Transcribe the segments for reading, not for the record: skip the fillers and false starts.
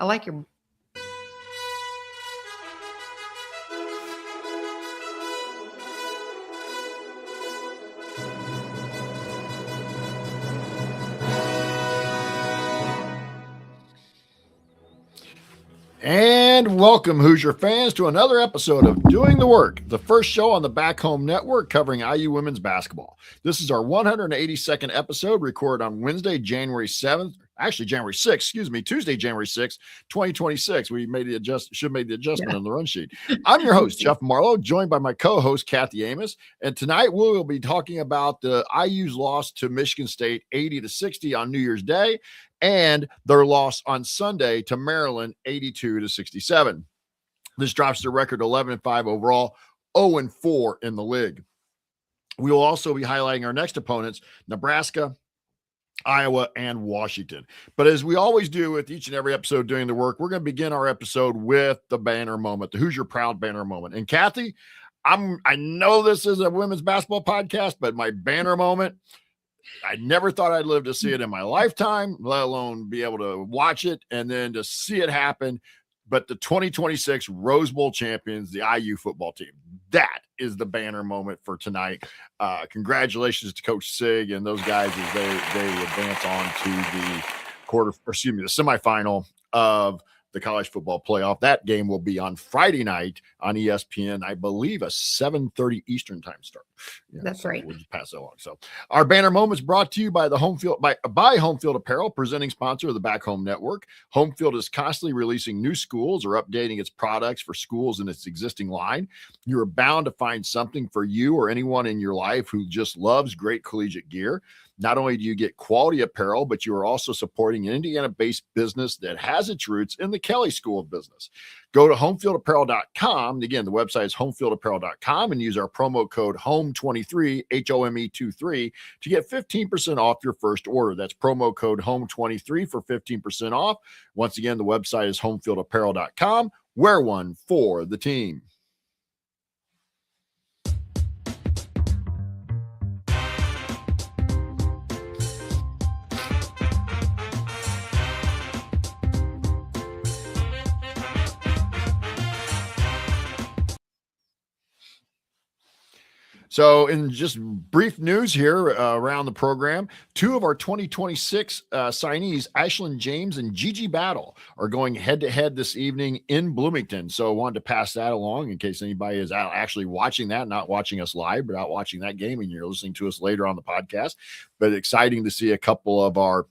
I like your. And welcome, Hoosier fans, to another episode of Doing the Work, the first show on the Back Home Network covering IU women's basketball. This is our 182nd episode, recorded on Wednesday, January 7th. Actually, January 6th, Tuesday, January 6th, 2026. We made the should have made the adjustment on the run sheet. I'm your host, Jeff Marlow, joined by my co-host, Kathy Amos. And tonight we will be talking about the IU's loss to Michigan State 80-60 on New Year's Day, and their loss on Sunday to Maryland 82-67. This drops their record 11-5 overall, 0-4 in the league. We will also be highlighting our next opponents, Nebraska, Iowa, and Washington. But as we always do with each and every episode Doing the Work, we're going to begin our episode with the banner moment, the Hoosier Proud banner moment. And Kathy, I know this is a women's basketball podcast, but my banner moment, I never thought I'd live to see it in my lifetime, let alone be able to watch it and then to see it happen. But the 2026 Rose Bowl champions, the IU football team, that is the banner moment for tonight. Congratulations to Coach Sig and those guys as they advance on to the semifinal of the college football playoff. That game will be on Friday night on ESPN, I believe a 7:30 Eastern time start. That's right. We'll just pass that along. So our banner moment is brought to you by the Home Field by Home Field Apparel, presenting sponsor of the Back Home Network. Home Field is constantly releasing new schools or updating its products for schools in its existing line. You are bound to find something for you or anyone in your life who just loves great collegiate gear. Not only do you get quality apparel, but you are also supporting an Indiana-based business that has its roots in the Kelly School of Business. Go to homefieldapparel.com. Again, the website is homefieldapparel.com and use our promo code HOME23, HOME23, to get 15% off your first order. That's promo code HOME23 for 15% off. Once again, the website is homefieldapparel.com. Wear one for the team. So in just brief news here around the program, two of our 2026 signees, Ashlyn James and Gigi Battle, are going head-to-head this evening in Bloomington. So I wanted to pass that along in case anybody is out actually watching that, not watching us live, but out watching that game and you're listening to us later on the podcast. But exciting to see a couple of our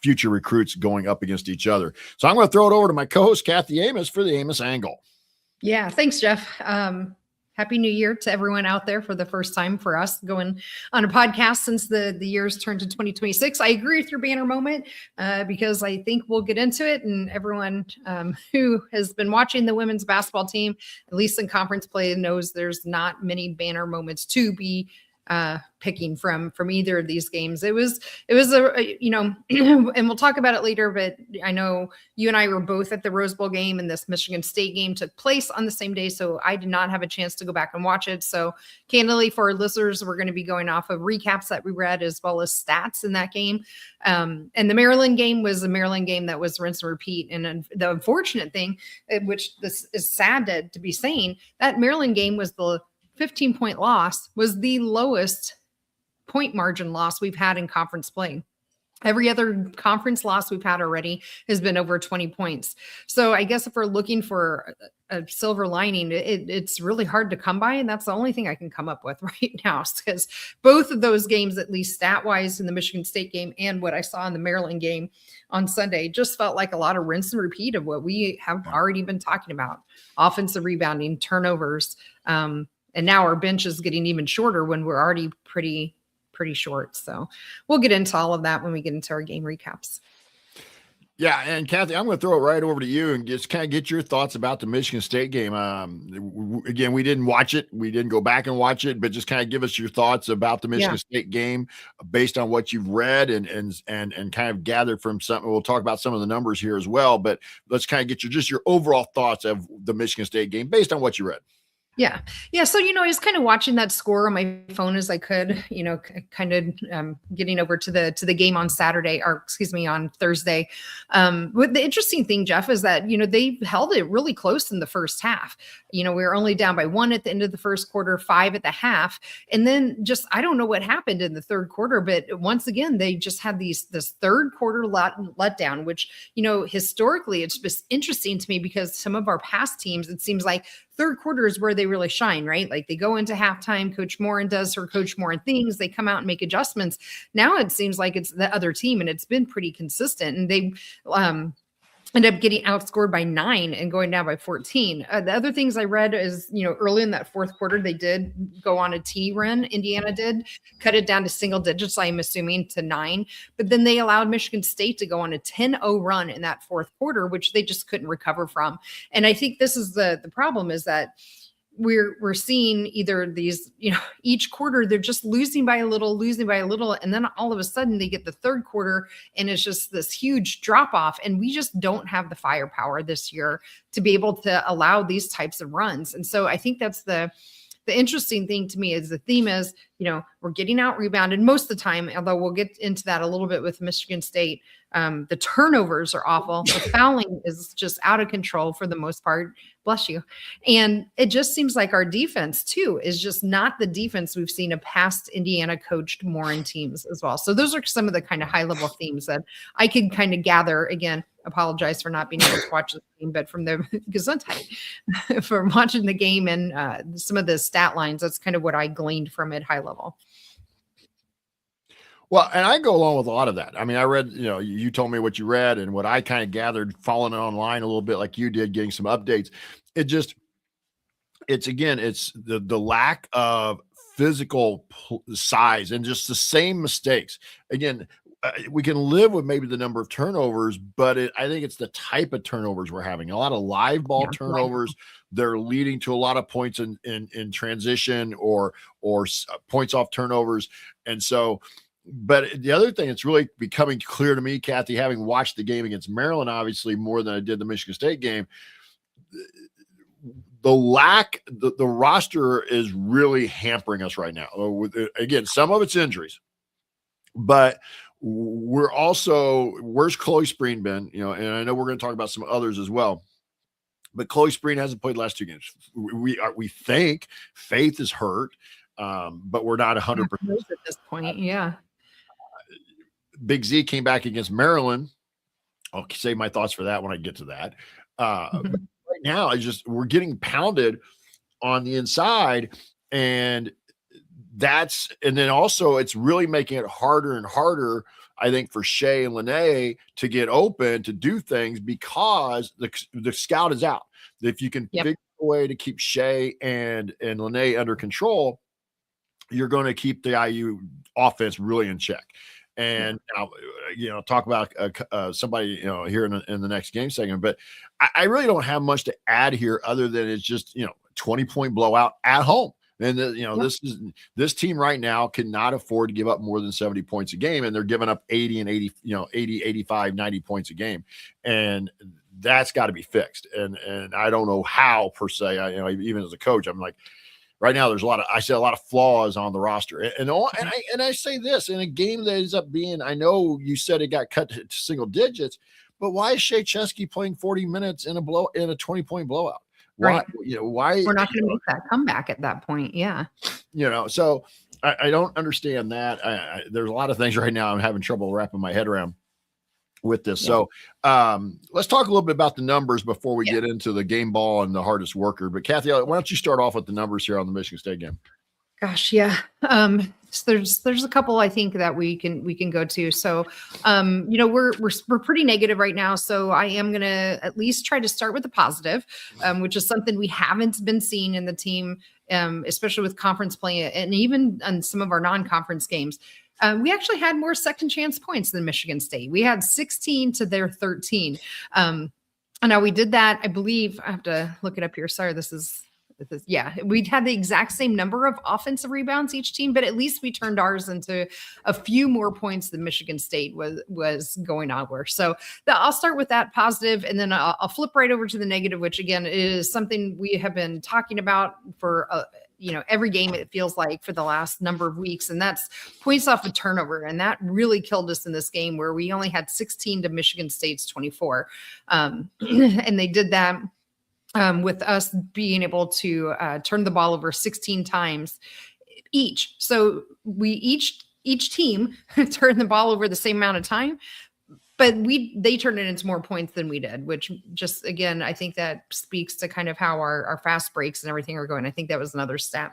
future recruits going up against each other. So I'm going to throw it over to my co-host, Kathy Amos, for the Amos Angle. Yeah, thanks, Jeff. Happy New Year to everyone out there for the first time for us going on a podcast since the year's turned to 2026. I agree with your banner moment because I think we'll get into it. And everyone who has been watching the women's basketball team, at least in conference play, knows there's not many banner moments to be picking from either of these games. It was and we'll talk about it later, but I know you and I were both at the Rose Bowl game and this Michigan State game took place on the same day. So I did not have a chance to go back and watch it. So candidly for our listeners, we're going to be going off of recaps that we read as well as stats in that game. And the Maryland game was a Maryland game that was rinse and repeat. And the unfortunate thing, which this is sad to be saying, that Maryland game was the 15-point loss, was the lowest point margin loss we've had in conference play. Every other conference loss we've had already has been over 20 points. So I guess if we're looking for a silver lining, it's really hard to come by. And that's the only thing I can come up with right now, because both of those games, at least stat-wise in the Michigan State game and what I saw in the Maryland game on Sunday, just felt like a lot of rinse and repeat of what we have already been talking about. Offensive rebounding, turnovers, and now our bench is getting even shorter when we're already pretty short. So we'll get into all of that when we get into our game recaps. Yeah, and Kathy, I'm going to throw it right over to you and just kind of get your thoughts about the Michigan State game. Again, we didn't watch it. We didn't go back and watch it, but just kind of give us your thoughts about the Michigan State game based on what you've read and kind of gathered from something. We'll talk about some of the numbers here as well, but let's kind of get your overall thoughts of the Michigan State game based on what you read. Yeah. Yeah. So, I was kind of watching that score on my phone as I could, kind of getting over to the game on Saturday, or excuse me, on Thursday. But the interesting thing, Jeff, is that, they held it really close in the first half. We were only down by 1 at the end of the first quarter, 5 at the half. And then I don't know what happened in the third quarter, but once again, they just had this third quarter letdown, which, historically, it's just interesting to me because some of our past teams, it seems like third quarter is where they really shine, right? Like they go into halftime, Coach Morin does her Coach Morin things. They come out and make adjustments. Now it seems like it's the other team, and it's been pretty consistent. And they end up getting outscored by 9 and going down by 14. The other things I read is, early in that fourth quarter, they did go on a T run. Indiana did cut it down to single digits, I'm assuming to 9, but then they allowed Michigan State to go on a 10-0 run in that fourth quarter, which they just couldn't recover from. And I think this is the problem, is that we're seeing either these, each quarter they're just losing by a little, and then all of a sudden they get the third quarter and it's just this huge drop off, and we just don't have the firepower this year to be able to allow these types of runs. And so I think that's the interesting thing to me, is the theme is, we're getting out rebounded most of the time, although we'll get into that a little bit with Michigan State. The turnovers are awful. The fouling is just out of control for the most part. Bless you. And it just seems like our defense too is just not the defense we've seen of past Indiana coached Morin teams as well. So those are some of the kind of high level themes that I could kind of gather. Again, apologize for not being able to watch the game, but from the Gesundheit, from watching the game and some of the stat lines, that's kind of what I gleaned from it high level. Well, and I go along with a lot of that. I mean, I read, you told me what you read and what I kind of gathered, following it online a little bit like you did, getting some updates. It's the lack of physical size and just the same mistakes. Again, we can live with maybe the number of turnovers, but I think it's the type of turnovers we're having. A lot of live ball turnovers. They're leading to a lot of points in transition or points off turnovers. And so, but the other thing that's really becoming clear to me, Kathy, having watched the game against Maryland, obviously more than I did the Michigan State game, the roster is really hampering us right now. Again, some of it's injuries, but where's Chloe Spreen been? And I know we're going to talk about some others as well, but Chloe Spreen hasn't played the last 2 games. We think Faith is hurt, but we're not 100% at this point. Yeah. Big Z came back against Maryland. I'll save my thoughts for that when I get to that. Right now, we're getting pounded on the inside, and then also it's really making it harder and harder, I think, for Shea and Lene to get open to do things, because the scout is out. If you can figure a way to keep Shea and Lene under control, you're going to keep the IU offense really in check. And now, talk about somebody, here in the next game segment. But I really don't have much to add here, other than it's just 20-point blowout at home. And this team right now cannot afford to give up more than 70 points a game, and they're giving up 80 and 80, 80, 85, 90 points a game, and that's got to be fixed. And I don't know how, per se. Even as a coach, I'm like, right now, there's a lot of flaws on the roster, and I say this in a game that ends up being, I know you said it got cut to single digits, but why is Shea Chesky playing 40 minutes in a 20-point blowout? Why? Right. Why we're not going to make that comeback at that point? Yeah. So I don't understand that. There's a lot of things right now I'm having trouble wrapping my head around with this. Yeah. So let's talk a little bit about the numbers before we get into the game ball and the hardest worker. But Kathy, why don't you start off with the numbers here on the Michigan State game? Gosh, yeah. So there's a couple I think that we can go to. So, we're pretty negative right now. So I am going to at least try to start with the positive, which is something we haven't been seeing in the team, especially with conference play and even on some of our non-conference games. We actually had more second chance points than Michigan State. We had 16 to their 13. And now we did that, I believe, I have to look it up here. Sorry, this is we'd had the exact same number of offensive rebounds each team, but at least we turned ours into a few more points than Michigan State was going over. So I'll start with that positive, and then I'll flip right over to the negative, which again is something we have been talking about for every game, it feels like, for the last number of weeks, and that's points off a turnover. And that really killed us in this game, where we only had 16 to Michigan State's 24. And they did that with us being able to turn the ball over 16 times each. So we each team turned the ball over the same amount of time, but they turned it into more points than we did, which just, again, I think that speaks to kind of how our fast breaks and everything are going. I think that was another stat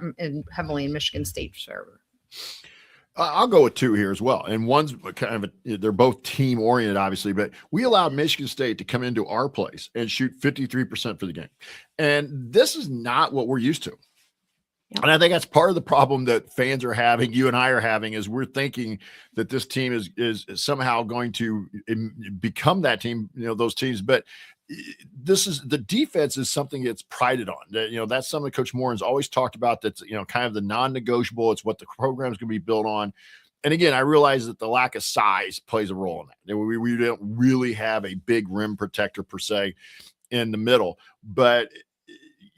heavily in Michigan State server. I'll go with two here as well. And one's kind of they're both team oriented, obviously, but we allowed Michigan State to come into our place and shoot 53% for the game. And this is not what we're used to. Yeah. And I think that's part of the problem that fans are having, you and I are having, is we're thinking that this team is somehow going to become that team, those teams. But the defense is something it's prided on. That's something Coach Moran's always talked about. That's, kind of the non-negotiable. It's what the program is going to be built on. And again, I realize that the lack of size plays a role in that. We don't really have a big rim protector per se in the middle, but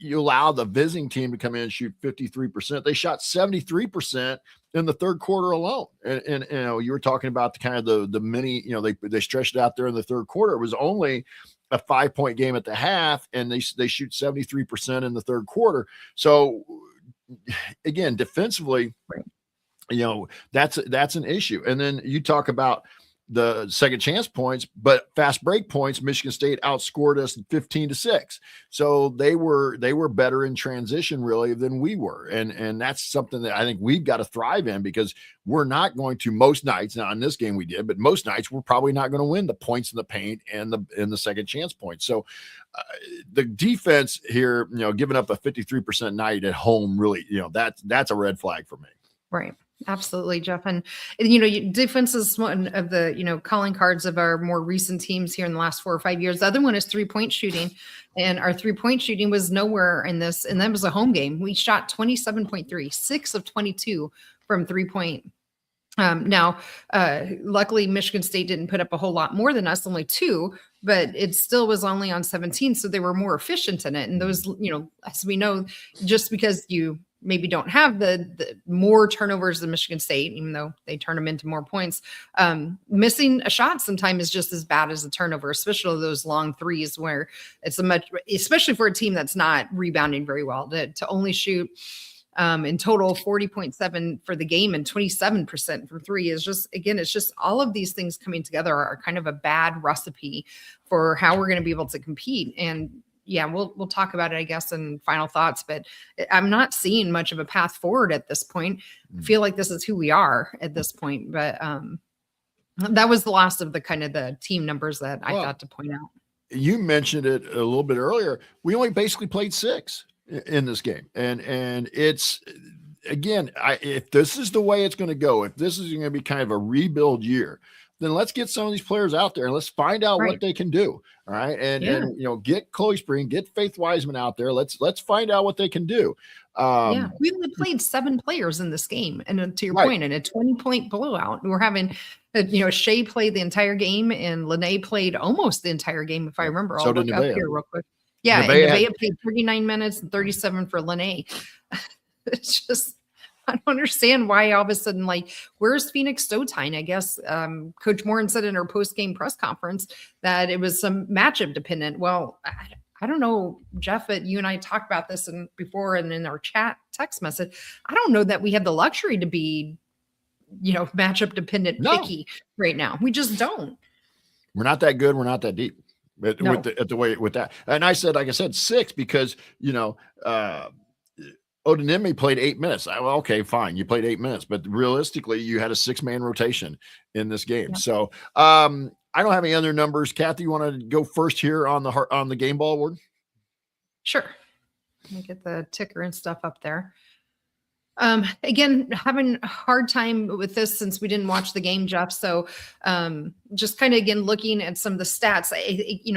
you allow the visiting team to come in and shoot 53%. They shot 73% in the third quarter alone. And you were talking about the kind of the mini, they stretched it out there in the third quarter. It was only a 5-point game at the half, and they shoot 73% in the third quarter. So again, defensively, that's an issue. And then you talk about the second chance points, but fast break points, Michigan State outscored us 15-6. So they were better in transition really than we were. And that's something that I think we've got to thrive in, because we're not going to, most nights, now in this game we did, but most nights we're probably not going to win the points in the paint and the second chance points. So the defense here, giving up a 53% night at home, really, that's a red flag for me. Right. Absolutely, Jeff. And, defense is one of the, calling cards of our more recent teams here in the last 4 or 5 years. The other one is 3-point shooting, and our 3-point shooting was nowhere in this. And that was a home game. We shot 27.3, 6 of 22 from 3-point. Luckily Michigan State didn't put up a whole lot more than us, only 2, but it still was only on 17. So they were more efficient in it. And those, as we know, just because you maybe don't have the more turnovers than Michigan State, even though they turn them into more points, missing a shot sometimes is just as bad as a turnover, especially those long threes, where it's especially for a team that's not rebounding very well, to only shoot in total 40.7 for the game and 27% from 3 is just, again, it's just all of these things coming together are kind of a bad recipe for how we're going to be able to compete. And yeah, we'll talk about it, I guess, in final thoughts, but I'm not seeing much of a path forward at this point. I feel like this is who we are at this point, but that was the last of the kind of the team numbers that I thought to point out. You mentioned it a little bit earlier. We only basically played 6 in this game. And it's, again, if this is the way it's going to go, if this is going to be kind of a rebuild year, then let's get some of these players out there and let's find out what they can do. All right. And get Chloe Spring, get Faith Wiseman out there. Let's find out what they can do. We only played 7 players in this game. And to your point, in a 20-point blowout, we're having, Shea played the entire game and Lene played almost the entire game, if I remember. I'll look up here real quick. Yeah. Nevaeh played 39 minutes and 37 for Lene. It's just, I don't understand why all of a sudden, where's Phoenix Stotine? I guess Coach Moran said in her post-game press conference that it was some matchup dependent. Well, I don't know, Jeff, but you and I talked about this before and in our chat text message. I don't know that we have the luxury to be, matchup dependent picky right now. We just don't. We're not that good. We're not that deep with that. And I said, like I said, 6 because, Odinemi played 8 minutes. Well, okay, fine. You played 8 minutes, but realistically, you had a 6-man rotation in this game. Yeah. So I don't have any other numbers. Kathy, you want to go first here on the game ball award? Sure. Let me get the ticker and stuff up there. Again, having a hard time with this since we didn't watch the game, Jeff. So just kind of, again, looking at some of the stats,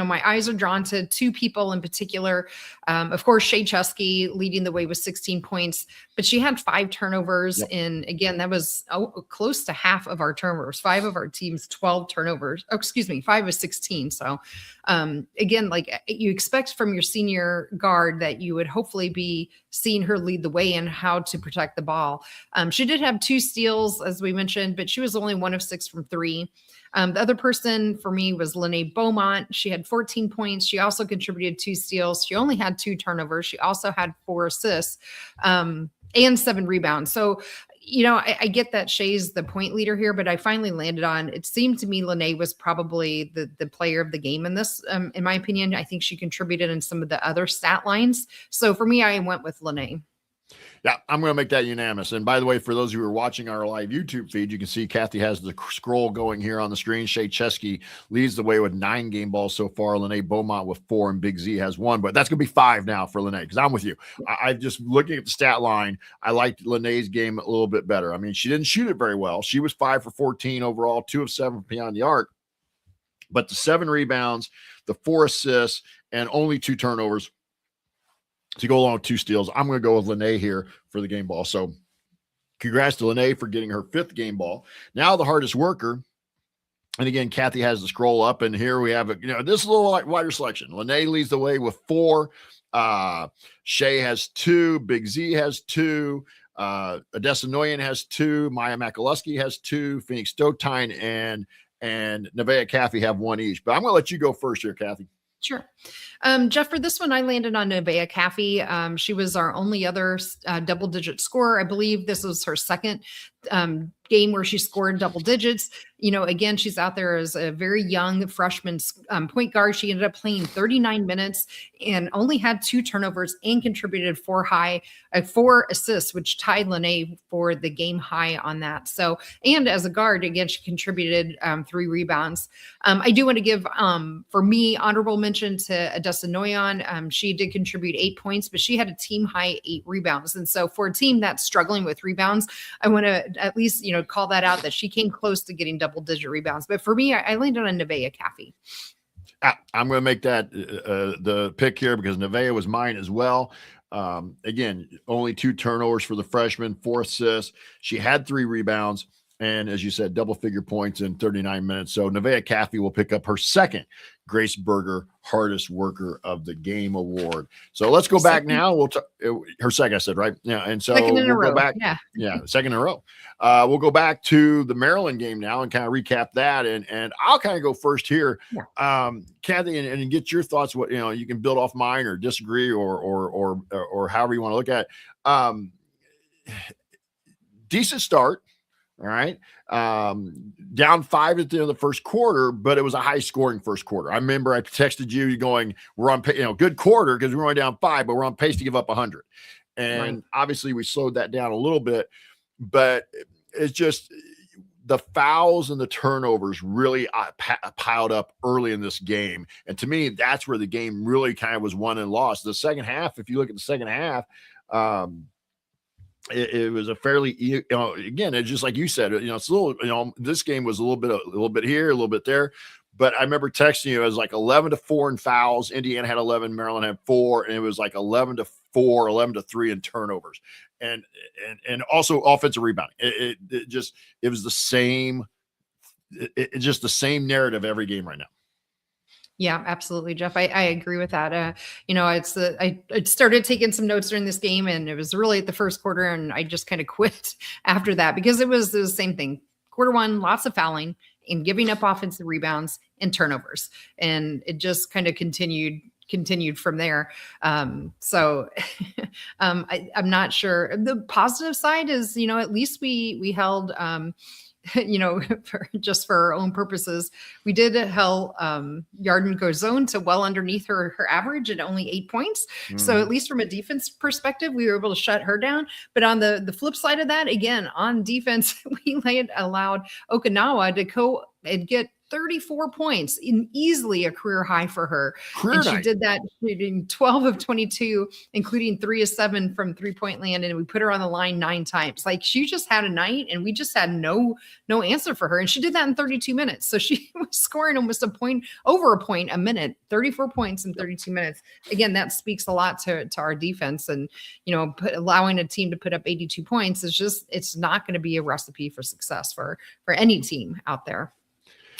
my eyes are drawn to two people in particular. Of course, Shea Chesky leading the way with 16 points, but she had 5 turnovers. Yep. And again, that was close to half of our turnovers, 5 of our team's 12 turnovers. Oh, excuse me, 5 of 16. So again, like you expect from your senior guard that you would hopefully be seeing her lead the way in how to protect the ball. She did have 2 steals, as we mentioned, but she was only 1 of 6 from 3. The other person for me was Lene Beaumont. She had 14 points. She also contributed 2 steals. She only had 2 turnovers. She also had 4 assists and 7 rebounds. So, I get that Shea's the point leader here, but I finally landed on, it seemed to me Lene was probably the player of the game in this, in my opinion. I think she contributed in some of the other stat lines. So for me, I went with Lene. Yeah, I'm going to make that unanimous. And by the way, for those who are watching our live YouTube feed, you can see Kathy has the scroll going here on the screen. Shea Chesky leads the way with 9 game balls so far. Lene Beaumont with 4, and Big Z has 1. But that's going to be 5 now for Lene, because I'm with you. I just looking at the stat line, I liked Lene's game a little bit better. I mean, she didn't shoot it very well. She was 5 for 14 overall, 2 of 7 beyond the arc. But the 7 rebounds, the 4 assists, and only 2 turnovers to go along with 2 steals. I'm going to go with Lene here for the game ball. So congrats to Lene for getting her 5th game ball. Now the hardest worker. And again, Kathy has the scroll up, and here we have it. This is a little wider selection. Lene leads the way with 4. Shea has 2. Big Z has 2. Odessa Noyan has 2. Maya Makaluski has 2. Phoenix Stotine and Nevaeh Caffey have 1 each. But I'm going to let you go first here, Kathy. Sure. Jeff, for this one, I landed on Nevaeh Caffey. She was our only other double-digit scorer. I believe this was her second game where she scored double digits. Again, she's out there as a very young freshman point guard. She ended up playing 39 minutes and only had 2 turnovers and contributed 4 assists, which tied Lene for the game high on that. So, and as a guard, again, she contributed 3 rebounds. I do want to give, for me, honorable mention to Odessa Noyan. She did contribute 8 points, but she had a team high 8 rebounds. And so for a team that's struggling with rebounds, I want to at least, call that out, that she came close to getting double-digit rebounds. But for me, I landed on Nevaeh Caffey. I'm going to make that the pick here because Nevaeh was mine as well. Again, only 2 turnovers for the freshman, 4 assists. She had 3 rebounds. And as you said, double-figure points in 39 minutes. So Nevaeh Caffey will pick up her 2nd Grace Berger Hardest Worker of the Game award. So let's go back now. We'll her 2nd, I said, right? Yeah. And so we'll go back. Yeah, 2nd in a row. We'll go back to the Maryland game now and kind of recap that. And I'll kind of go first here. Yeah. Kathy, and get your thoughts. What you can build off mine or disagree or however you want to look at it. Decent start. All right. Down 5 at the end of the first quarter, but it was a high scoring first quarter. I remember I texted you going, we're on, good quarter because we're only down 5, but we're on pace to give up 100. And obviously we slowed that down a little bit, but it's just the fouls and the turnovers really piled up early in this game. And to me, that's where the game really kind of was won and lost. The second half, if you look at the second half, it was a fairly, again, it's just like you said, it's a little, this game was a little bit here, a little bit there. But I remember texting you, it was like 11-4 in fouls. Indiana had 11, Maryland had 4, and it was like 11-4, 11-3 in turnovers, and also offensive rebounding. It was the same. It's just the same narrative every game right now. Yeah, absolutely, Jeff. I agree with that. I started taking some notes during this game, and it was really at the first quarter, and I just kind of quit after that because it was the same thing. Quarter 1, lots of fouling and giving up offensive rebounds and turnovers, and it just kind of continued from there. I'm not sure. The positive side is, at least we held. For our own purposes, we did held Yarden Gozone to well underneath her average at only 8 points. Mm-hmm. So at least from a defense perspective, we were able to shut her down. But on the flip side of that, again, on defense, we allowed Okinawa to go and get 34 points, easily a career high for her. Career She night. did that shooting 12 of 22, including 3 of 7 from 3-point land. And we put her on the line 9 times. Like, she just had a night, and we just had no answer for her. And she did that in 32 minutes. So she was scoring almost over a point a minute, 34 points in 32 minutes. Again, that speaks a lot to our defense. And, allowing a team to put up 82 points it's not going to be a recipe for success for any team out there.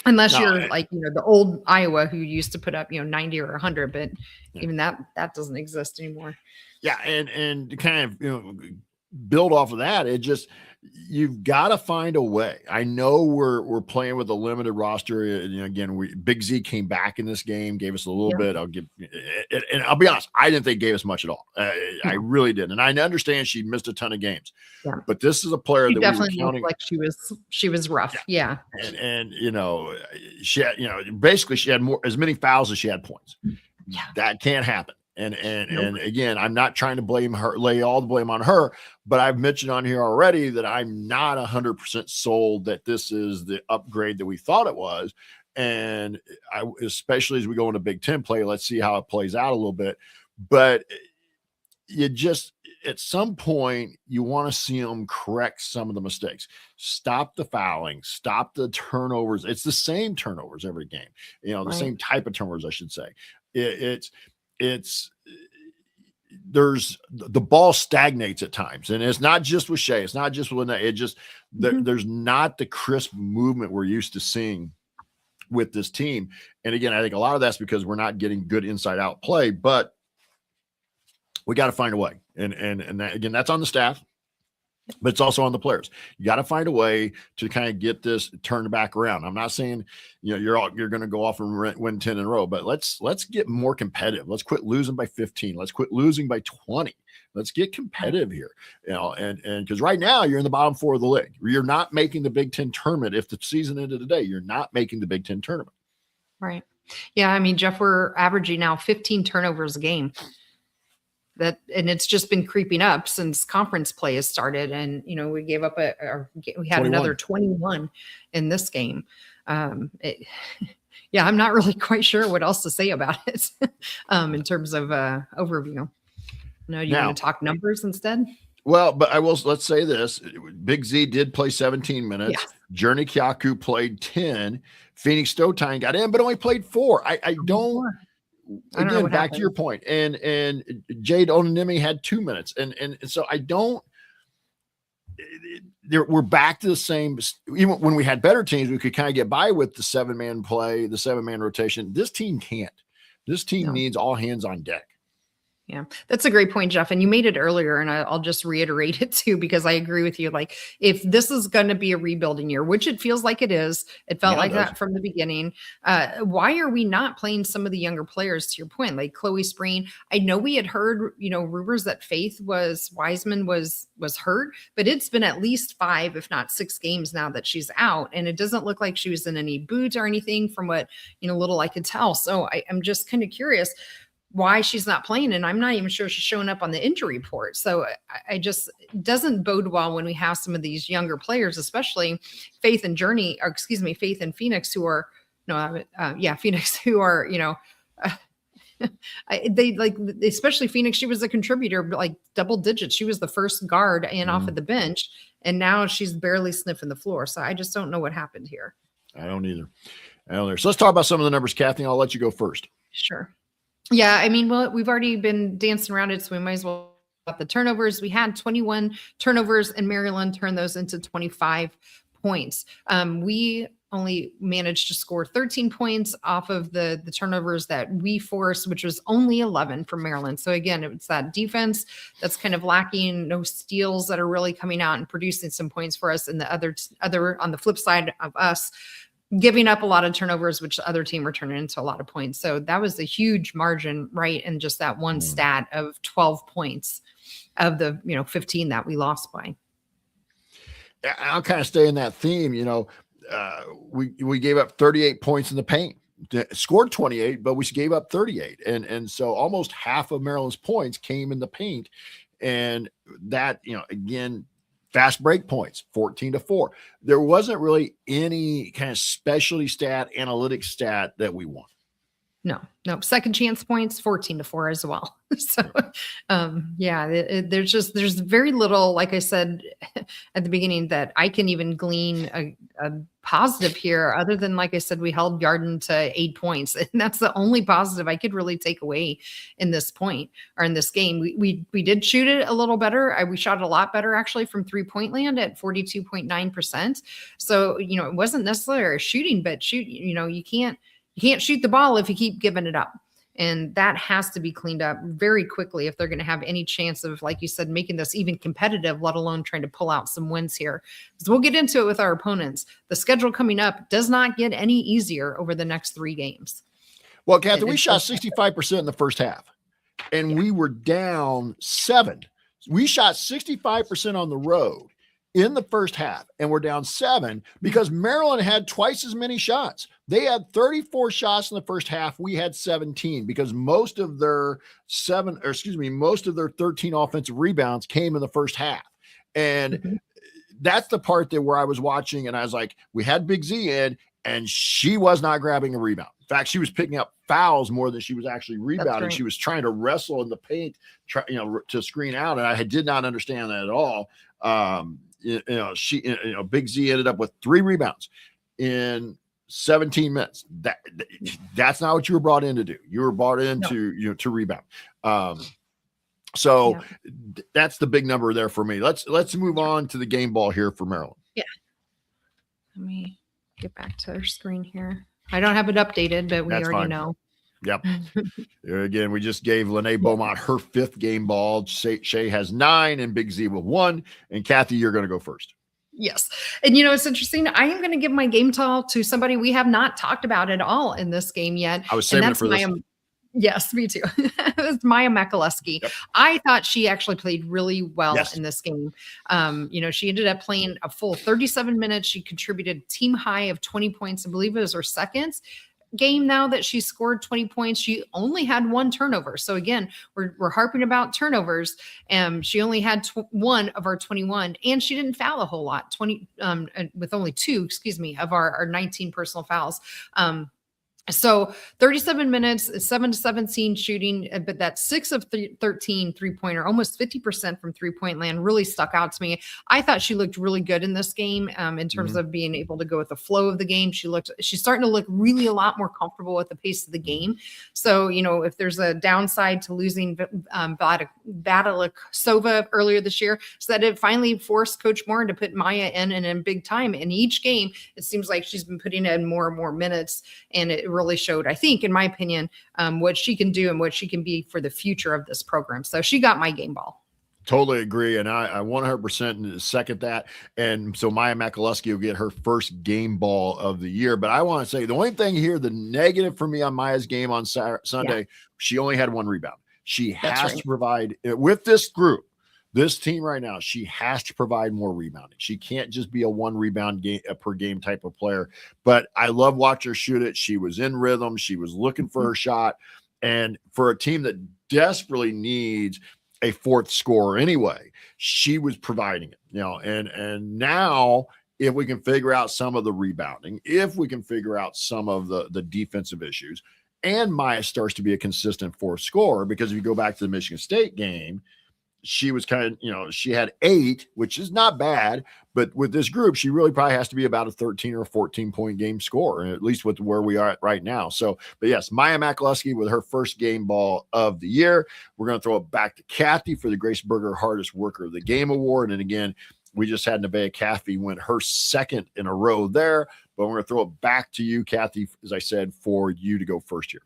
Unless you're like, the old Iowa who used to put up, 90 or 100, but even that doesn't exist anymore. Yeah. And to kind of, build off of that, you've got to find a way. I know we're playing with a limited roster. Again, Big Z came back in this game, gave us a little bit. And I'll be honest, I didn't think gave us much at all. I really didn't. And I understand she missed a ton of games, but this is a player she that definitely we were counting. Looked like she was rough. Yeah. And she had, basically she had as many fouls as she had points. Yeah. That can't happen. And again, I'm not trying to lay all the blame on her, but I've mentioned on here already that I'm not 100% sold that this is the upgrade that we thought it was. And especially as we go into Big Ten play, let's see how it plays out a little bit. But at some point, you want to see them correct some of the mistakes. Stop the fouling, stop the turnovers. It's the same turnovers every game, the same type of turnovers, I should say. There's the ball stagnates at times, and it's not just with Shea. It's not just with Lynette. There's not the crisp movement we're used to seeing with this team. And again, I think a lot of that's because we're not getting good inside out play, but we got to find a way. And that, again, that's on the staff, but it's also on the players. You got to find a way to kind of get this turned back around. I'm not saying, you're going to go off and win 10 in a row, but let's get more competitive. Let's quit losing by 15. Let's quit losing by 20. Let's get competitive here, and because right now you're in the bottom 4 of the league. You're not making the Big Ten tournament. If the season ended today, you're not making the Big Ten tournament. Right. Yeah. I mean, Jeff, we're averaging now 15 turnovers a game. And it's just been creeping up since conference play has started. And, we gave up we had 21. Another 21 in this game. I'm not really quite sure what else to say about it in terms of overview. No, you want to talk numbers instead? Well, but let's say this. Big Z did play 17 minutes. Yes. Journey Kyaku played 10. Phoenix Stotine got in, but only played 4. I don't again, back happened. To your point, and Jade Onanimi had 2 minutes, and so I don't. We're back to the same. Even when we had better teams, we could kind of get by with the 7-man play, the 7-man rotation. This team can't. This team needs all hands on deck. Yeah, that's a great point, Jeff. And you made it earlier, and I'll just reiterate it too, because I agree with you. Like, if this is going to be a rebuilding year, which it feels like it is, it felt like that from the beginning. Why are we not playing some of the younger players, to your point, like Chloe Spreen? I know we had heard, rumors that Faith Wiseman was hurt, but it's been at least 5, if not 6 games now that she's out. And it doesn't look like she was in any boots or anything from what, little I could tell. So I'm just kind of curious why she's not playing. And I'm not even sure she's showing up on the injury report. So I just, it doesn't bode well when we have some of these younger players, especially Faith and Phoenix, who are, Phoenix, who are, they like, especially Phoenix, she was a contributor, like double digits. She was the first guard and off of the bench, and now she's barely sniffing the floor. So I just don't know what happened here. I don't either. So let's talk about some of the numbers, Kathy. I'll let you go first. Sure. Yeah, I mean, well, we've already been dancing around it, so we might as well talk about the turnovers. We had 21 turnovers, and Maryland turned those into 25 points. We only managed to score 13 points off of the turnovers that we forced, which was only 11 from Maryland. So again, it's that defense that's kind of lacking, no steals that are really coming out and producing some points for us. And the other on the flip side of us, giving up a lot of turnovers, which the other team were turning into a lot of points. So that was a huge margin, right? And just that one stat of 12 points of the 15 that we lost by. I'll kind of stay in that theme. We gave up 38 points in the paint, scored 28, but we gave up 38. And so almost half of Maryland's points came in the paint. And that, again, Fast break points, 14-4. There wasn't really any kind of specialty stat, analytic stat that we want. No. Second chance points, 14-4 as well. So, there's very little, like I said at the beginning, that I can even glean a positive here, other than, like I said, we held Yarden to 8 points. And that's the only positive I could really take away in this point, or in this game. We did shoot it a little better. We shot it a lot better, actually, from 3-point land at 42.9%. So, it wasn't necessarily a shooting, but you can't shoot the ball if you keep giving it up. And that has to be cleaned up very quickly if they're going to have any chance of, like you said, making this even competitive, let alone trying to pull out some wins here. Because we'll get into it with our opponents. The schedule coming up does not get any easier over the next 3 games. Well, Kathy, we shot 65% in the first half, and we were down 7. We shot 65% on the road in the first half, and we're down 7 because Maryland had twice as many shots. They had 34 shots in the first half. We had 17 because most of their 13 offensive rebounds came in the first half. And that's the part that where I was watching, and I was like, we had Big Z in, and she was not grabbing a rebound. In fact, she was picking up fouls more than she was actually rebounding. Right. She was trying to wrestle in the paint, to screen out, and I did not understand that at all. Big Z ended up with 3 rebounds in 17 minutes. That's not what you were brought in to do. You were brought in to rebound. That's the big number there for me. Let's move on to the game ball here for Maryland. Yeah. Let me get back to our screen here. I don't have it updated, but we already know. Yep. Again, we just gave Lene Beaumont her 5th game ball. Shay has 9 and Big Z with 1. And Kathy, you're going to go first. Yes. And it's interesting. I am going to give my game tall to somebody we have not talked about at all in this game yet. I was saving it for this. Yes, me too. It's Maya Makaluski. Yep. I thought she actually played really well in this game. She ended up playing a full 37 minutes. She contributed a team high of 20 points. I believe it was her second game now that she scored 20 points. She only had 1 turnover. So again, we're harping about turnovers. She only had 1 of our 21, and she didn't foul a whole lot. With only 2, of our 19 personal fouls. So 37 minutes, 7-17 shooting, but that's 6 of 13 3-pointer, almost 50% from 3-point land, really stuck out to me. I thought she looked really good in this game in terms of being able to go with the flow of the game. She's starting to look really a lot more comfortable with the pace of the game. So, if there's a downside to losing Badalikova earlier this year, so that it finally forced Coach Moore to put Maya in big time. In each game, it seems like she's been putting in more and more minutes, and it really showed, I think, in my opinion, what she can do and what she can be for the future of this program. So she got my game ball. Totally agree. And I 100% second that. And so Maya Makaluski will get her first game ball of the year. But I want to say the only thing here, the negative for me on Maya's game on Sunday, she only had 1 rebound. She has to provide, with this group, this team right now, she has to provide more rebounding. She can't just be a 1 rebound per game type of player. But I love watching her shoot it. She was in rhythm. She was looking for her shot. And for a team that desperately needs a 4th scorer anyway, she was providing it. And now if we can figure out some of the rebounding, if we can figure out some of the defensive issues, and Maya starts to be a consistent 4th scorer, because if you go back to the Michigan State game, she was she had 8, which is not bad, but with this group, she really probably has to be about a 13 or 14 point game scorer, at least with where we are at right now. So, but yes, Maya Makaluski with her first game ball of the year. We're going to throw it back to Kathy for the Grace Berger Hardest Worker of the Game Award. And again, we just had Nevaeh Caffey win her 2nd in a row there, but we're going to throw it back to you, Kathy, as I said, for you to go first here.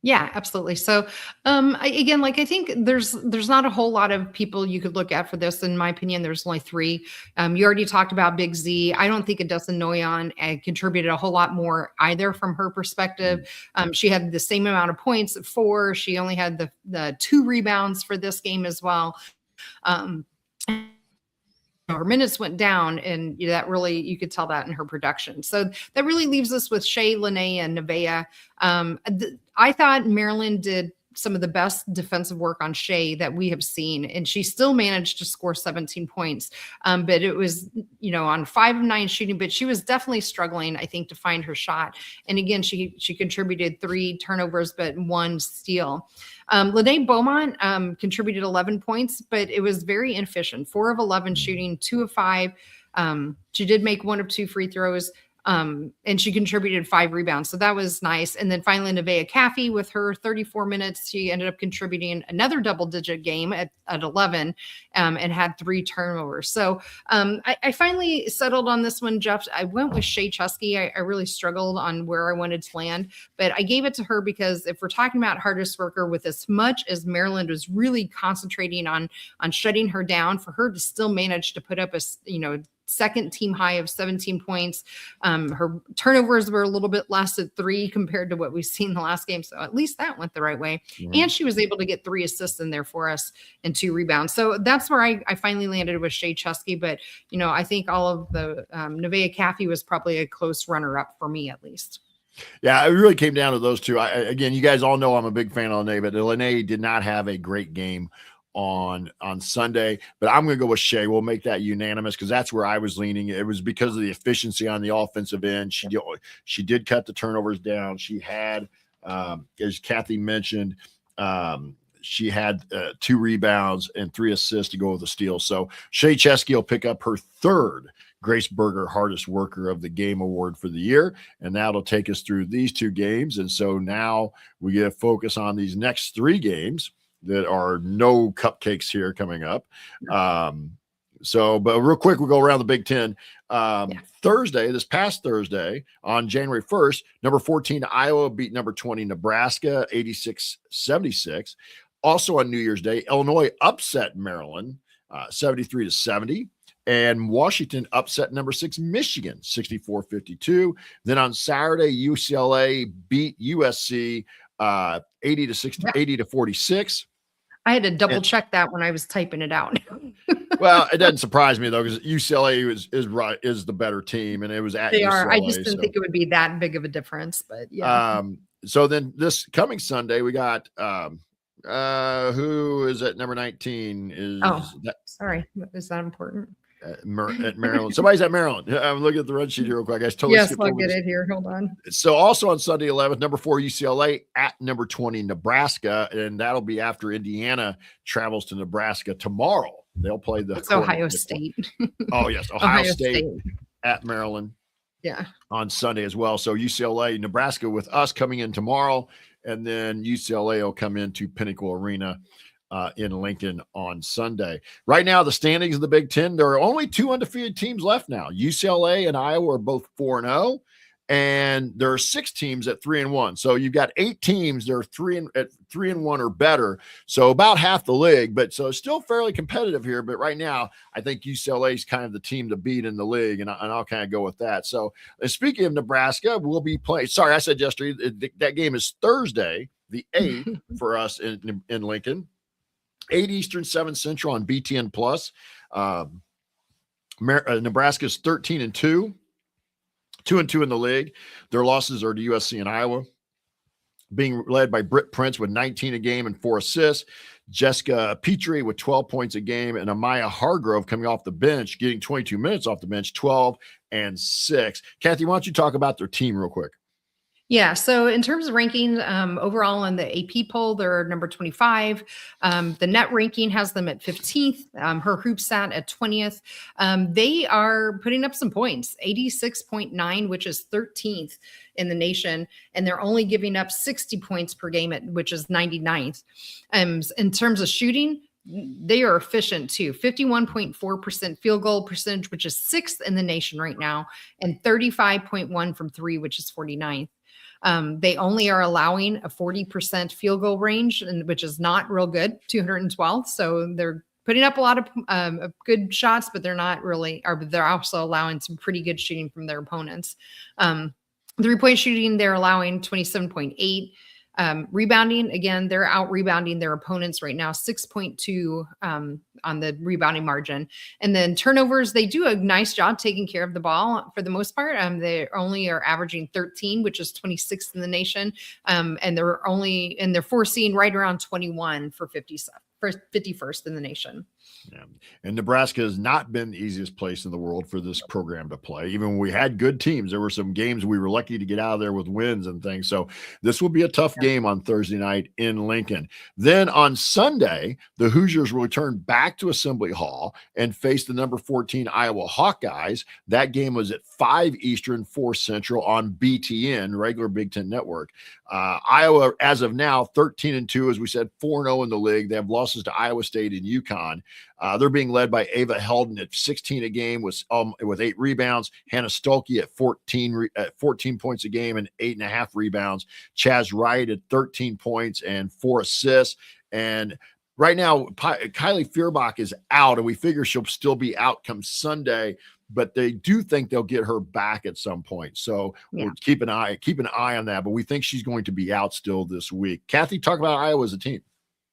Yeah, absolutely. So, again, I think there's not a whole lot of people you could look at for this. In my opinion, there's only 3. You already talked about Big Z. I don't think Adessa Noyan contributed a whole lot more either from her perspective. She had the same amount of points at 4. She only had the 2 rebounds for this game as well. Her minutes went down, and that really, you could tell that in her production. So that really leaves us with Shay, Lene, and Nevaeh. I thought Maryland did some of the best defensive work on Shea that we have seen, and she still managed to score 17 points. But it was, on 5 of 9 shooting, but she was definitely struggling, I think, to find her shot. And again, she contributed 3 turnovers, but 1 steal. Lene Beaumont contributed 11 points, but it was very inefficient. 4 of 11 shooting, 2 of 5. She did make 1 of 2 free throws. And she contributed 5 rebounds. So that was nice. And then finally, Nevaeh Caffey with her 34 minutes, she ended up contributing another double-digit game at 11 and had 3 turnovers. So I finally settled on this one, Jeff. I went with Shea Chusky. I really struggled on where I wanted to land, but I gave it to her because if we're talking about hardest worker, with as much as Maryland was really concentrating on shutting her down, for her to still manage to put up a, second team high of 17 points. Her turnovers were a little bit less at 3 compared to what we've seen the last game. So at least that went the right way. Mm-hmm. And she was able to get 3 assists in there for us and 2 rebounds. So that's where I finally landed with Shea Chusky. But, I think all of the Nevaeh Caffey was probably a close runner up for me, at least. Yeah, it really came down to those two. Again, you guys all know I'm a big fan of Lene, but Lene did not have a great game on Sunday, but I'm going to go with Shea. We'll make that unanimous because that's where I was leaning. It was because of the efficiency on the offensive end. She did cut the turnovers down. She had, as Kathy mentioned, she had 2 rebounds and 3 assists to go with the steal. So Shea Chusky will pick up her 3rd Grace Berger Hardest Worker of the Game award for the year, and that'll take us through these 2 games. And so now we get to focus on these next 3 games that are no cupcakes here coming up. But real quick, we'll go around the Big Ten. This past Thursday, on January 1st, number 14 Iowa beat number 20 Nebraska 86-76. Also on New Year's Day, Illinois upset Maryland 73-70. And Washington upset number 6 Michigan 64-52. Then on Saturday, UCLA beat USC 80-46. I had to double check that when I was typing it out. Well, it doesn't surprise me though, because UCLA is the better team, and it was at they UCLA, are. I just didn't think it would be that big of a difference, but yeah. So then this coming Sunday, we got who is at number 19? Sorry, is that important? At Maryland. Somebody's at Maryland. I'm looking at the run sheet here real quick. I totally yes, I'll get it here. Hold on. So also on Sunday 11th, number 4 UCLA at number 20 Nebraska, and that'll be after Indiana travels to Nebraska tomorrow. They'll play the Ohio State. Oh yes, Ohio State at Maryland. Yeah, on Sunday as well. So UCLA, Nebraska with us coming in tomorrow, and then UCLA will come into Pinnacle Arena in Lincoln on Sunday. Right now, the standings of the Big Ten, there are only 2 undefeated teams left now. UCLA and Iowa are both 4-0, and there are 6 teams at 3-1. So you've got 8 teams that are 3-1 or better. So about half the league, but so it's still fairly competitive here. But right now, I think UCLA is kind of the team to beat in the league, and I'll kind of go with that. So speaking of Nebraska, we'll be playing. Sorry, I said yesterday that game is Thursday, the 8th for us in Lincoln. 8 Eastern, 7 Central on BTN Plus. Nebraska's 13-2, 2-2 in the league. Their losses are to USC and Iowa, being led by Britt Prince with 19 a game and 4 assists. Jessica Petrie with 12 points a game, and Amaya Hargrove coming off the bench, getting 22 minutes off the bench, 12 and 6. Kathy, why don't you talk about their team real quick? Yeah. So in terms of ranking, overall in the AP poll, they're number 25. The net ranking has them at 15th. Her hoop stat at 20th. They are putting up some points, 86.9, which is 13th in the nation. And they're only giving up 60 points per game, which is 99th. In terms of shooting, they are efficient too. 51.4% field goal percentage, which is 6th in the nation right now, and 35.1 from 3, which is 49th. They only are allowing a 40% field goal range, which is not real good, 212. So they're putting up a lot of good shots, but they're not really, or they're also allowing some pretty good shooting from their opponents. 3-point shooting, they're allowing 27.8. Rebounding, again, they're out rebounding their opponents right now, 6.2 on the rebounding margin. And then turnovers, they do a nice job taking care of the ball for the most part. They only are averaging 13, which is 26th in the nation. And they're forcing right around 21 for 51st in the nation. Yeah. And Nebraska has not been the easiest place in the world for this program to play. Even when we had good teams, there were some games we were lucky to get out of there with wins and things. So this will be a tough game on Thursday night in Lincoln. Then on Sunday, the Hoosiers will return back to Assembly Hall and face the number 14 Iowa Hawkeyes. That game was at 5 Eastern, 4 Central on BTN, regular Big Ten Network. Iowa, as of now, 13-2, as we said, 4-0 in the league. They have losses to Iowa State and UConn. They're being led by Ava Helden at 16 a game with 8 rebounds. Hannah Stolke at 14 points a game and 8.5 rebounds. Chaz Wright at 13 points and 4 assists. And right now, Kylie Feuerbach is out, and we figure she'll still be out come Sunday. But they do think they'll get her back at some point. So we'll keep an eye on that. But we think she's going to be out still this week. Kathy, talk about Iowa as a team.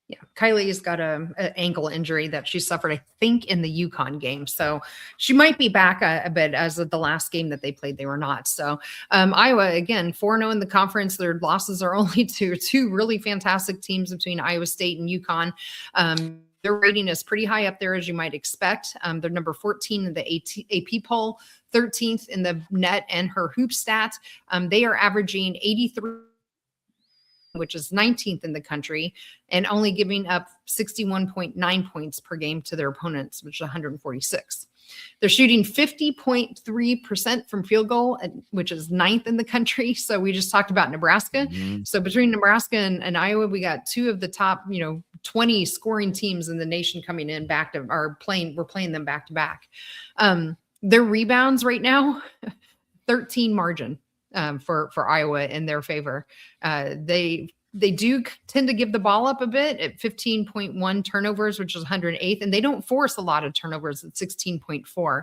Yeah, Kylie's got an ankle injury that she suffered, I think, in the UConn game. So she might be back a bit. As of the last game that they played, they were not. So Iowa, again, 4-0 in the conference. Their losses are only to two really fantastic teams between Iowa State and UConn. Their rating is pretty high up there, as you might expect. They're number 14 in the AP poll, 13th in the net and her hoop stat. They are averaging 83, which is 19th in the country, and only giving up 61.9 points per game to their opponents, which is 146. They're shooting 50.3% from field goal, which is 9th in the country. So we just talked about Nebraska. Mm-hmm. So between Nebraska and Iowa, we got two of the top, 20 scoring teams in the nation coming in we're playing them back to back. Their rebounds right now, 13 margin for Iowa in their favor. They do tend to give the ball up a bit at 15.1 turnovers, which is 108th, and they don't force a lot of turnovers at 16.4.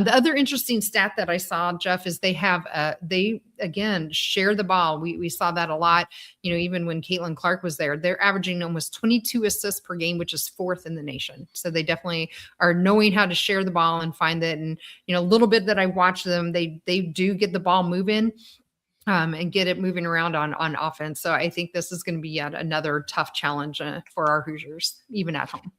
The other interesting stat that I saw, Jeff, is they again share the ball. We saw that a lot, even when Caitlin Clark was there. They're averaging almost 22 assists per game, which is 4th in the nation. So they definitely are knowing how to share the ball and find it. And a little bit that I watch them, they do get the ball moving. And get it moving around on offense. So I think this is going to be yet another tough challenge for our Hoosiers, even at home.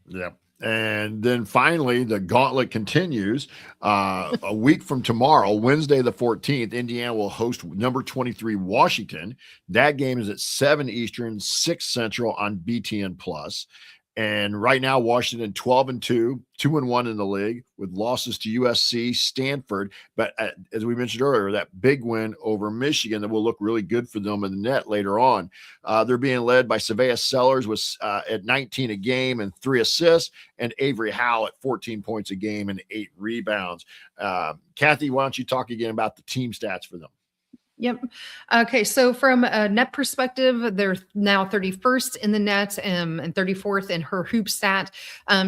Yeah. And then finally, the gauntlet continues. A week from tomorrow, Wednesday the 14th, Indiana will host number 23 Washington. That game is at 7 Eastern, 6 Central on BTN Plus. And right now, Washington 12-2, 2-1 in the league with losses to USC, Stanford. But as we mentioned earlier, that big win over Michigan that will look really good for them in the net later on. They're being led by Savea Sellers at 19 a game and 3 assists, and Avery Howell at 14 points a game and 8 rebounds. Kathy, why don't you talk again about the team stats for them? Yep. Okay. So from a net perspective, they're now 31st in the net and 34th in her hoop stat.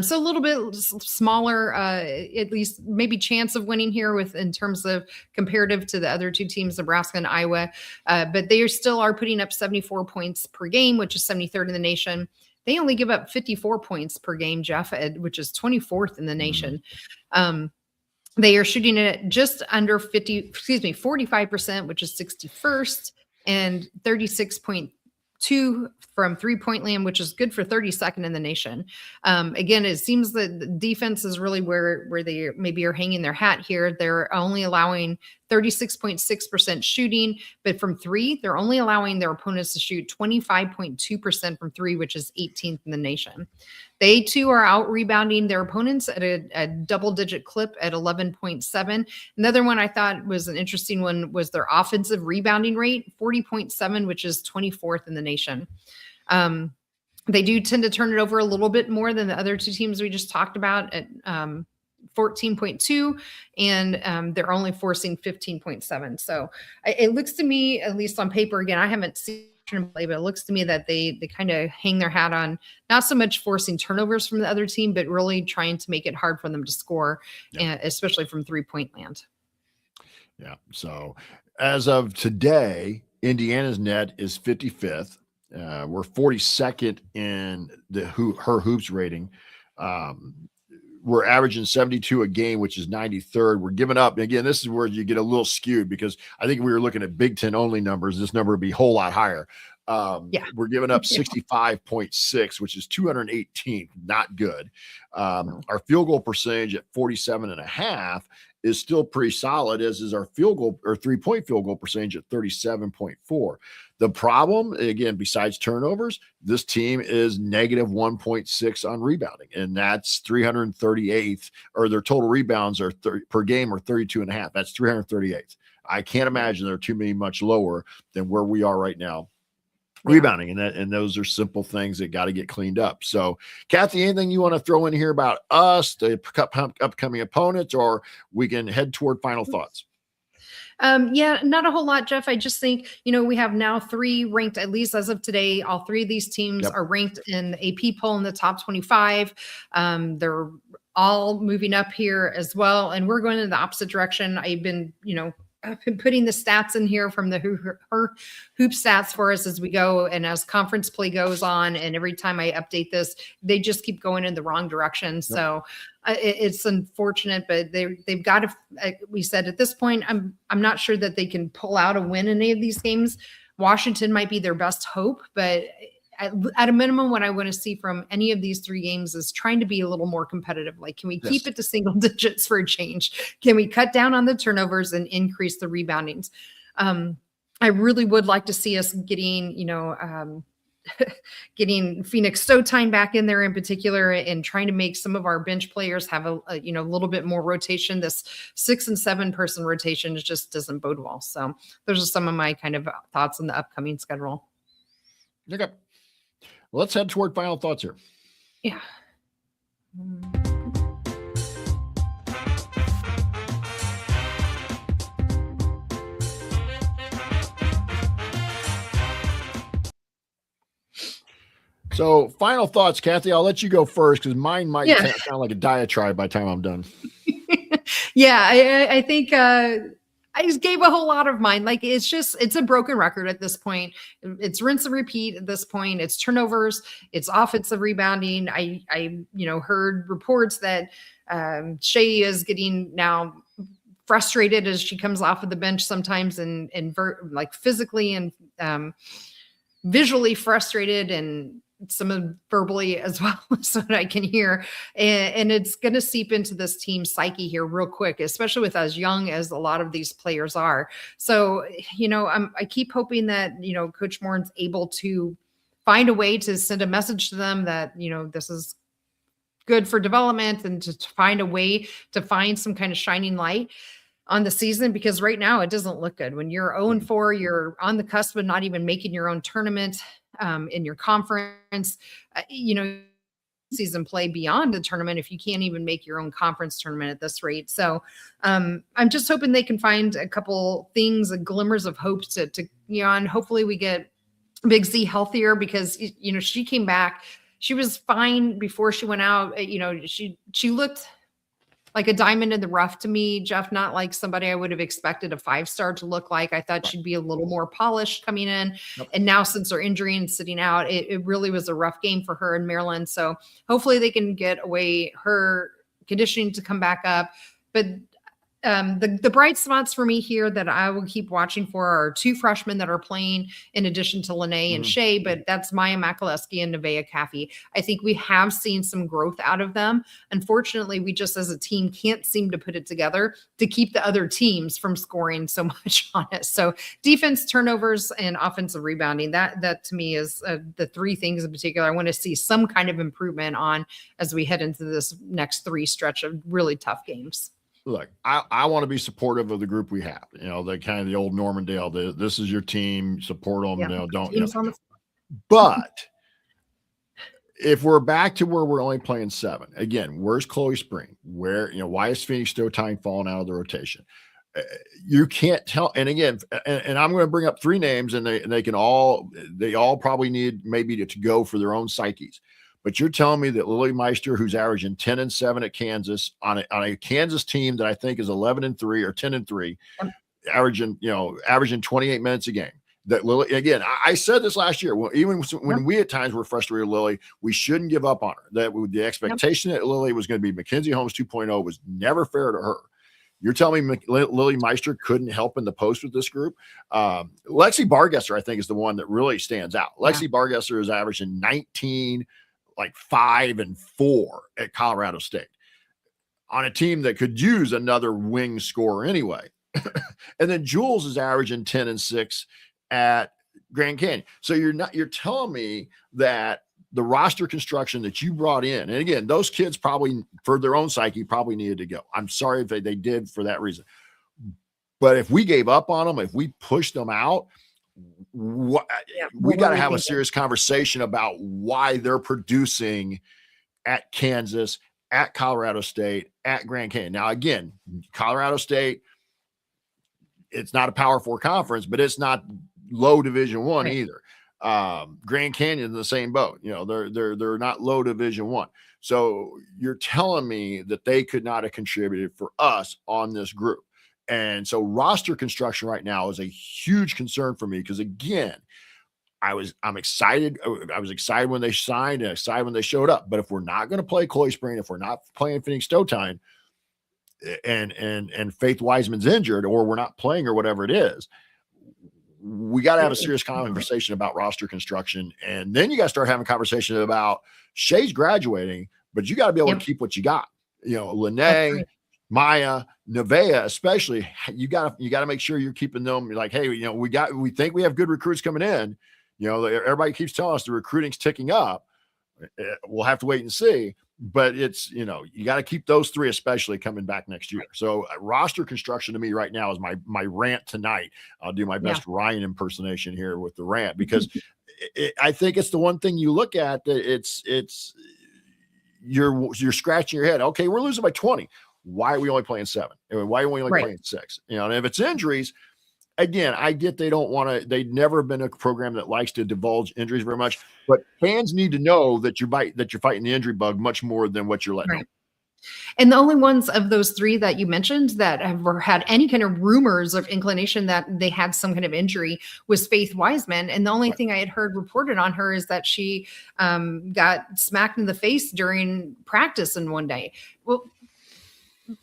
So a little bit smaller, at least maybe chance of winning here in terms of comparative to the other two teams, Nebraska and Iowa. But they still are putting up 74 points per game, which is 73rd in the nation. They only give up 54 points per game, Jeff, which is 24th in the nation. They are shooting it at just under 45%, which is 61st, and 36.2 from 3-point land, which is good for 32nd in the nation. Again, it seems that the defense is really where they maybe are hanging their hat here. They're only allowing 36.6% shooting, but from 3, they're only allowing their opponents to shoot 25.2% from 3, which is 18th in the nation. They too are out rebounding their opponents at a double-digit clip at 11.7. Another one I thought was an interesting one was their offensive rebounding rate, 40.7, which is 24th in the nation. They do tend to turn it over a little bit more than the other two teams we just talked about at 14.2, and they're only forcing 15.7. So it looks to me, at least on paper, again, I haven't seen them play, but it looks to me that they kind of hang their hat on not so much forcing turnovers from the other team, but really trying to make it hard for them to score, especially from 3-point land. Yeah. So as of today, Indiana's net is 55th. We're 42nd in her hoops rating. We're averaging 72 a game, which is 93rd. We're giving up. And again, this is where you get a little skewed because I think if we were looking at Big Ten only numbers, this number would be a whole lot higher. We're giving up 65.6, which is 218th. Not good. Our field goal percentage at 47.5 is still pretty solid, as is our field goal or 3-point field goal percentage at 37.4. The problem, again, besides turnovers, this team is negative 1.6 on rebounding, and that's 338th, or their total rebounds are per game are 32.5. That's 338th. I can't imagine they're too many much lower than where we are right now. Rebounding, and those are simple things that got to get cleaned up. So, Kathy, anything you want to throw in here about us, the upcoming opponents, or we can head toward final thoughts? Not a whole lot, Jeff. I just think, we have now 3 ranked, at least as of today. All 3 of these teams are ranked in the AP poll in the top 25. They're all moving up here as well. And we're going in the opposite direction. I've been putting the stats in here from the hoop stats for us as we go. And as conference play goes on, and every time I update this, they just keep going in the wrong direction. Yep. So it's unfortunate, but they've got to, we said at this point, I'm not sure that they can pull out a win in any of these games. Washington might be their best hope, but at a minimum, what I want to see from any of these 3 games is trying to be a little more competitive. Like, can we keep it to single digits for a change? Can we cut down on the turnovers and increase the reboundings? I really would like to see us getting, getting Phoenix Stowtime back in there in particular, and trying to make some of our bench players have a little bit more rotation. This 6 and 7 person rotation just doesn't bode well. So those are some of my kind of thoughts on the upcoming schedule. Okay. Let's head toward final thoughts here. Yeah. So, final thoughts, Kathy. I'll let you go first because mine might sound like a diatribe by the time I'm done. I think I just gave a whole lot of mine. Like, it's a broken record at this point. It's rinse and repeat at this point. It's turnovers, it's offensive rebounding. I heard reports that Shea is getting now frustrated as she comes off of the bench sometimes, and like physically and visually frustrated, and some of verbally as well, so that I can hear. And it's going to seep into this team psyche here real quick, especially with as young as a lot of these players are. So, I keep hoping that, Coach Morin's able to find a way to send a message to them that, this is good for development, and to find a way to find some kind of shining light on the season, because right now it doesn't look good. When you're 0-4, you're on the cusp of not even making your own tournament in your conference, season play beyond a tournament if you can't even make your own conference tournament at this rate. So I'm just hoping they can find a couple things, glimmers of hope to and hopefully we get Big Z healthier, because, she came back. She was fine before she went out. She looked like a diamond in the rough to me, Jeff, not like somebody I would have expected a 5-star to look like. I thought she'd be a little more polished coming in. Yep. And now, since her injury and sitting out, it really was a rough game for her in Maryland. So hopefully they can get her conditioning to come back up. But the bright spots for me here that I will keep watching for are 2 freshmen that are playing in addition to Lene and Shea, but that's Maya Makaleski and Nevaeh Caffey. I think we have seen some growth out of them. Unfortunately, we just as a team can't seem to put it together to keep the other teams from scoring so much on us. So defense, turnovers, and offensive rebounding, that to me is the 3 things in particular I want to see some kind of improvement on as we head into this next 3 stretch of really tough games. Look, I want to be supportive of the group we have. The kind of the old Normandale. This is your team. Support them. Yeah. But if we're back to where we're only playing 7, again, where's Chloe Spring? Why is Phoenix Stowtime falling out of the rotation? You can't tell. And again, and I'm going to bring up 3 names, and they all probably need maybe to go for their own psyches. But you're telling me that Lily Meister, who's averaging 10 and 7 at Kansas, on a Kansas team that I think is 11 and 3 or 10 and 3, averaging 28 minutes a game, that Lily, again, I said this last year, even when we at times were frustrated with Lily, we shouldn't give up on her. That the expectation that Lily was going to be Mackenzie Holmes 2.0 was never fair to her. You're telling me Lily Meister couldn't help in the post with this group? Lexi Bargesser, I think, is the one that really stands out. Lexi Bargesser is averaging 19, like 5 and 4 at Colorado State on a team that could use another wing scorer anyway. And then Jules is averaging 10 and 6 at Grand Canyon. So you're telling me that the roster construction that you brought in, and again, those kids probably for their own psyche probably needed to go. I'm sorry if they did for that reason. But if we gave up on them, if we pushed them out, we got to have a serious conversation about why they're producing at Kansas, at Colorado State, at Grand Canyon. Now, again, Colorado State, it's not a Power 4 conference, but it's not low Division I either. Grand Canyon in the same boat. You know, they're not low Division I. So you're telling me that they could not have contributed for us on this group. And so roster construction right now is a huge concern for me because, again, I'm excited. I was excited when they signed and excited when they showed up. But if we're not going to play Chloe Spring, if we're not playing Phoenix Stowtime, and Faith Wiseman's injured, or we're not playing, or whatever it is, we got to have a serious conversation about roster construction. And then you got to start having conversations about Shay's graduating, but you got to be able to keep what you got. You know, Lene, Maya, Nevaeh, especially, you got to make sure you're keeping them. You're like, hey, you know, we think we have good recruits coming in. You know, everybody keeps telling us the recruiting's ticking up. We'll have to wait and see. But it's, you know, you got to keep those three, especially coming back next year. So roster construction to me right now is my rant tonight. I'll do my best Ryan impersonation here with the rant, because I think it's the one thing you look at that you're scratching your head. Okay, we're losing by 20. Why are we only playing 7? Why are we only playing 6? You know, and if it's injuries, again, I get they don't want to. They've never been a program that likes to divulge injuries very much. But fans need to know that you're fighting the injury bug much more than what you're letting. And the only ones of those 3 that you mentioned that have had any kind of rumors of inclination that they had some kind of injury was Faith Wiseman. And the only thing I had heard reported on her is that she got smacked in the face during practice in one day. Well,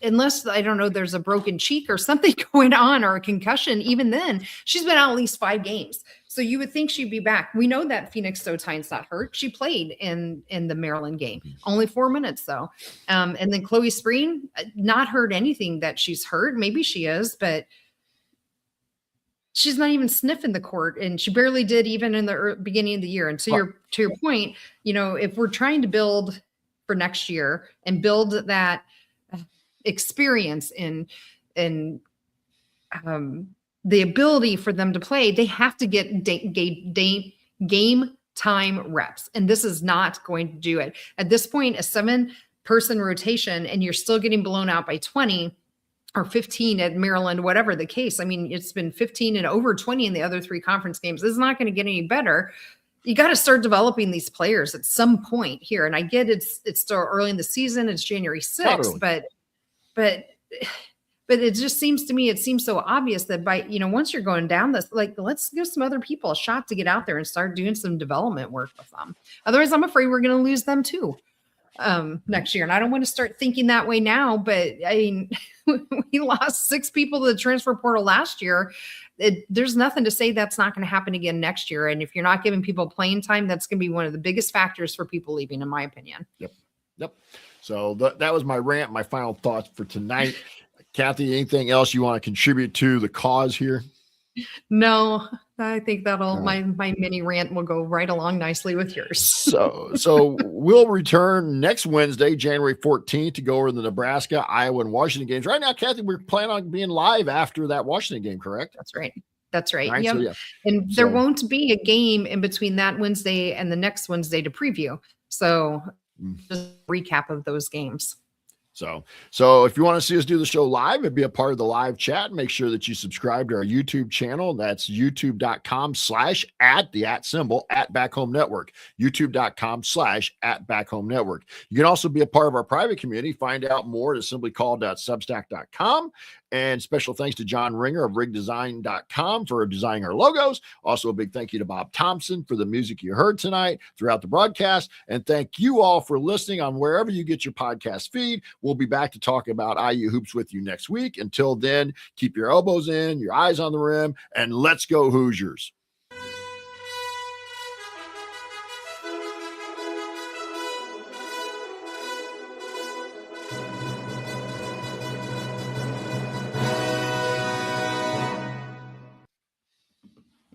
unless, I don't know, there's a broken cheek or something going on, or a concussion, even then she's been out at least 5 games. So you would think she'd be back. We know that Phoenix Stowtime's not hurt. She played in the Maryland game, only 4 minutes though. And then Chloe Spring, not heard anything that she's hurt. Maybe she is, but she's not even sniffing the court, and she barely did even in the beginning of the year. And to your point, you know, if we're trying to build for next year and build that experience in the ability for them to play, they have to get game time reps. And this is not going to do it. At this point, a 7-person rotation, and you're still getting blown out by 20 or 15 at Maryland, whatever the case. I mean, it's been 15 and over 20 in the other 3 conference games. This is not going to get any better. You got to start developing these players at some point here. And I get it's still early in the season. It's January 6th, but it just seems to me, it seems so obvious that by, you know, once you're going down this, like, let's give some other people a shot to get out there and start doing some development work with them. Otherwise, I'm afraid we're going to lose them too next year. And I don't want to start thinking that way now, but I mean, we lost 6 people to the transfer portal last year. There's nothing to say that's not going to happen again next year. And if you're not giving people playing time, that's going to be one of the biggest factors for people leaving, in my opinion. Yep. So that was my rant, my final thoughts for tonight. Kathy, anything else you want to contribute to the cause here? No, I think that'll my mini rant will go right along nicely with yours. So we'll return next Wednesday, January 14th, to go over the Nebraska, Iowa, and Washington games. Right now, Kathy, we're planning on being live after that Washington game, correct? That's right. Right, yep. So, and there won't be a game in between that Wednesday and the next Wednesday to preview. So just a recap of those games. So if you want to see us do the show live and be a part of the live chat, make sure that you subscribe to our YouTube channel. That's youtube.com/@Backhome Network, youtube.com/@Backhome Network. You can also be a part of our private community. Find out more at simplycalled.substack.com. And special thanks to John Ringer of rigdesign.com for designing our logos. Also, a big thank you to Bob Thompson for the music you heard tonight throughout the broadcast. And thank you all for listening on wherever you get your podcast feed. We'll be back to talk about IU hoops with you next week. Until then, keep your elbows in, your eyes on the rim, and let's go Hoosiers.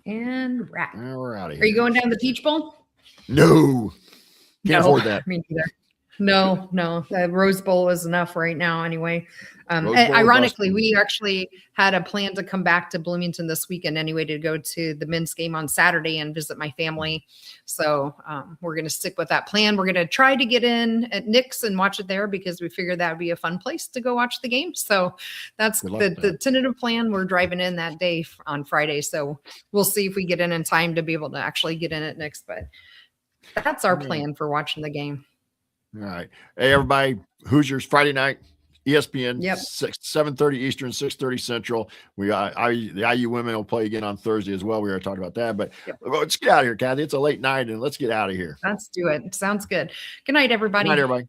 And wrap. We're out of here. Are you going down the Peach Bowl? No. Can't afford that. Me neither. No. The Rose Bowl is enough right now anyway. Bowl Ironically, we actually had a plan to come back to Bloomington this weekend anyway to go to the men's game on Saturday and visit my family. So we're going to stick with that plan. We're going to try to get in at Nick's and watch it there because we figured that would be a fun place to go watch the game. So that's the tentative plan. We're driving in that day on Friday. So we'll see if we get in time to be able to actually get in at Nick's. But that's our plan for watching the game. All right. Hey, everybody. Hoosiers Friday night. ESPN, 7:30 Eastern, 6:30 Central. We got the IU women will play again on Thursday as well. We already talked about that, but let's get out of here, Kathy. It's a late night, and let's get out of here. Let's do it. Sounds good. Good night, everybody. Good night, everybody.